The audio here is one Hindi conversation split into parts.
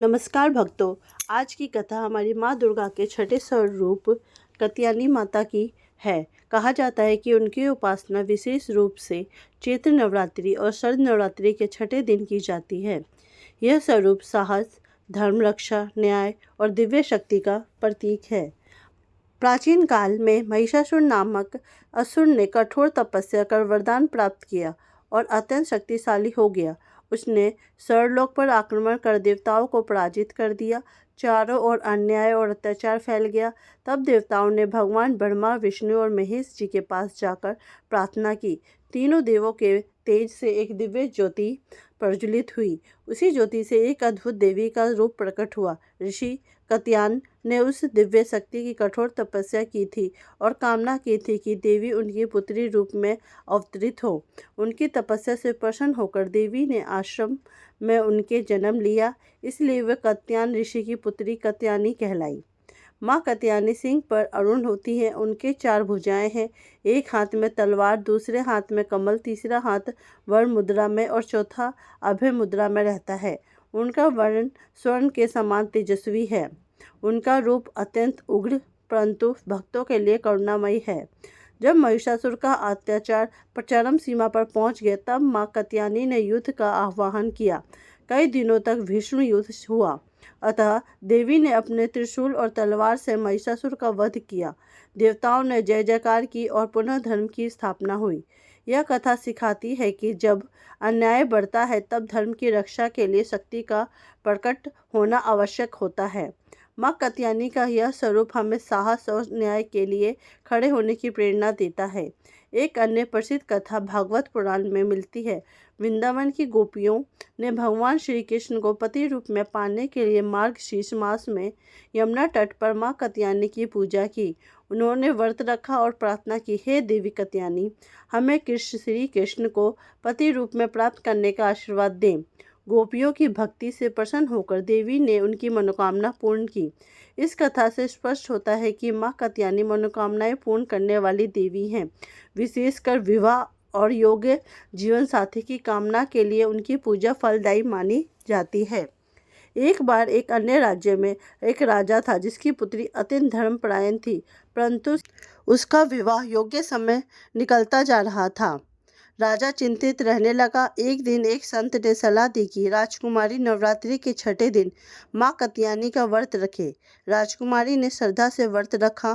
नमस्कार भक्तों, आज की कथा हमारी माँ दुर्गा के छठे स्वरूप कात्यायनी माता की है। कहा जाता है कि उनकी उपासना विशेष रूप से चैत्र नवरात्रि और शरद नवरात्रि के छठे दिन की जाती है। यह स्वरूप साहस, धर्म रक्षा, न्याय और दिव्य शक्ति का प्रतीक है। प्राचीन काल में महिषासुर नामक असुर ने कठोर तपस्या कर वरदान प्राप्त किया और अत्यंत शक्तिशाली हो गया। उसने स्वर्गलोक पर आक्रमण कर देवताओं को पराजित कर दिया। चारों ओर अन्याय और अत्याचार फैल गया। तब देवताओं ने भगवान ब्रह्मा, विष्णु और महेश जी के पास जाकर प्रार्थना की। तीनों देवों के तेज से एक दिव्य ज्योति प्रज्वलित हुई। उसी ज्योति से एक अद्भुत देवी का रूप प्रकट हुआ। ऋषि कात्यायन ने उस दिव्य शक्ति की कठोर तपस्या की थी और कामना की थी कि देवी उनकी पुत्री रूप में अवतरित हो। उनकी तपस्या से प्रसन्न होकर देवी ने आश्रम में उनके जन्म लिया, इसलिए वे कात्यायन ऋषि की पुत्री कात्यायनी कहलाई। माँ कात्यायनी सिंह पर अरुण होती हैं। उनके 4 भुजाएं हैं। एक हाथ में तलवार, दूसरे हाथ में कमल, तीसरा हाथ वर मुद्रा में और चौथा अभय मुद्रा में रहता है। उनका वर्ण स्वर्ण के समान तेजस्वी है। उनका रूप अत्यंत उग्र परंतु भक्तों के लिए करुणामयी है। जब महिषासुर का अत्याचार चरम सीमा पर पहुंच गया, तब माँ कात्यायनी ने युद्ध का आह्वान किया। कई दिनों तक भीषण युद्ध हुआ। अतः देवी ने अपने त्रिशूल और तलवार से महिषासुर का वध किया। देवताओं ने जय जयकार की और पुनः धर्म की स्थापना हुई। यह कथा सिखाती है कि जब अन्याय बढ़ता है तब धर्म की रक्षा के लिए शक्ति का प्रकट होना आवश्यक होता है। माँ कात्यायनी का यह स्वरूप हमें साहस और न्याय के लिए खड़े होने की प्रेरणा देता है। एक अन्य प्रसिद्ध कथा भागवत पुराण में मिलती है। वृंदावन की गोपियों ने भगवान श्री कृष्ण को पति रूप में पाने के लिए मार्गशीर्ष मास में यमुना तट पर माँ कात्यायनी की पूजा की। उन्होंने व्रत रखा और प्रार्थना की, हे देवी कात्यायनी, हमें श्री कृष्ण को पति रूप में प्राप्त करने का आशीर्वाद दें। गोपियों की भक्ति से प्रसन्न होकर देवी ने उनकी मनोकामना पूर्ण की। इस कथा से स्पष्ट होता है कि माँ कात्यायनी मनोकामनाएं पूर्ण करने वाली देवी हैं। विशेषकर विवाह और योग्य जीवन साथी की कामना के लिए उनकी पूजा फलदायी मानी जाती है। एक बार एक अन्य राज्य में एक राजा था जिसकी पुत्री अत्यंत धर्मपरायण थी, परंतु उसका विवाह योग्य समय निकलता जा रहा था। राजा चिंतित रहने लगा। एक दिन एक संत ने सलाह दी कि राजकुमारी नवरात्रि के छठे दिन माँ कात्यायनी का व्रत रखे। राजकुमारी ने श्रद्धा से व्रत रखा,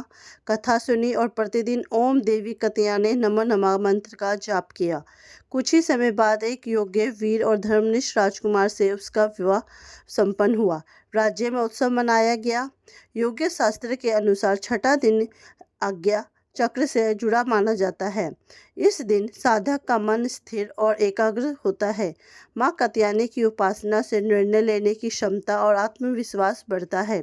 कथा सुनी और प्रतिदिन ओम देवी कात्यायनी नमः नमः मंत्र का जाप किया। कुछ ही समय बाद एक योग्य, वीर और धर्मनिष्ठ राजकुमार से उसका विवाह संपन्न हुआ। राज्य में उत्सव मनाया गया। योग्य शास्त्र के अनुसार छठा दिन आज्ञा चक्र से जुड़ा माना जाता है। इस दिन साधक का मन स्थिर और एकाग्र होता है। माँ कात्यायनी की उपासना से निर्णय लेने की क्षमता और आत्मविश्वास बढ़ता है।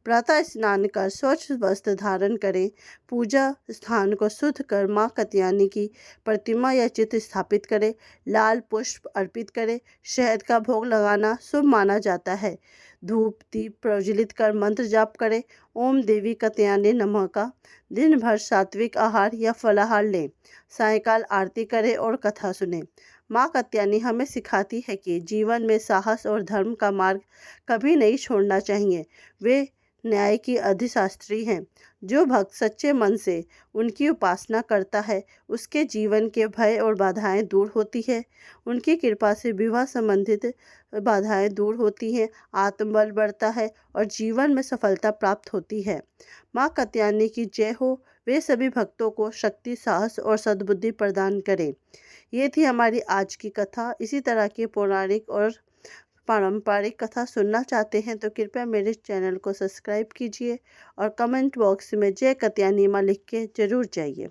प्रातः स्नान कर स्वच्छ वस्त्र धारण करें। पूजा स्थान को शुद्ध कर माँ कात्यायनी की प्रतिमा या चित्र स्थापित करें। लाल पुष्प अर्पित करें। शहद का भोग लगाना शुभ माना जाता है। धूप दीप प्रज्वलित कर मंत्र जाप करें। ओम देवी कात्यायनी नमः का। दिन भर सात्विक आहार या फलाहार लें। सायंकाल आरती करें और कथा सुनें। माँ कात्यायनी हमें सिखाती है कि जीवन में साहस और धर्म का मार्ग कभी नहीं छोड़ना चाहिए। वे न्याय की अधिशास्त्री हैं। जो भक्त सच्चे मन से उनकी उपासना करता है उसके जीवन के भय और बाधाएं दूर होती है। उनकी कृपा से विवाह संबंधित बाधाएं दूर होती हैं, आत्मबल बढ़ता है और जीवन में सफलता प्राप्त होती है। माँ कात्यायनी की जय हो। वे सभी भक्तों को शक्ति, साहस और सद्बुद्धि प्रदान करें। ये थी हमारी आज की कथा। इसी तरह की पौराणिक और पारंपरिक कथा सुनना चाहते हैं तो कृपया मेरे चैनल को सब्सक्राइब कीजिए और कमेंट बॉक्स में जय कात्यायनी माँ लिख के जरूर जाइए।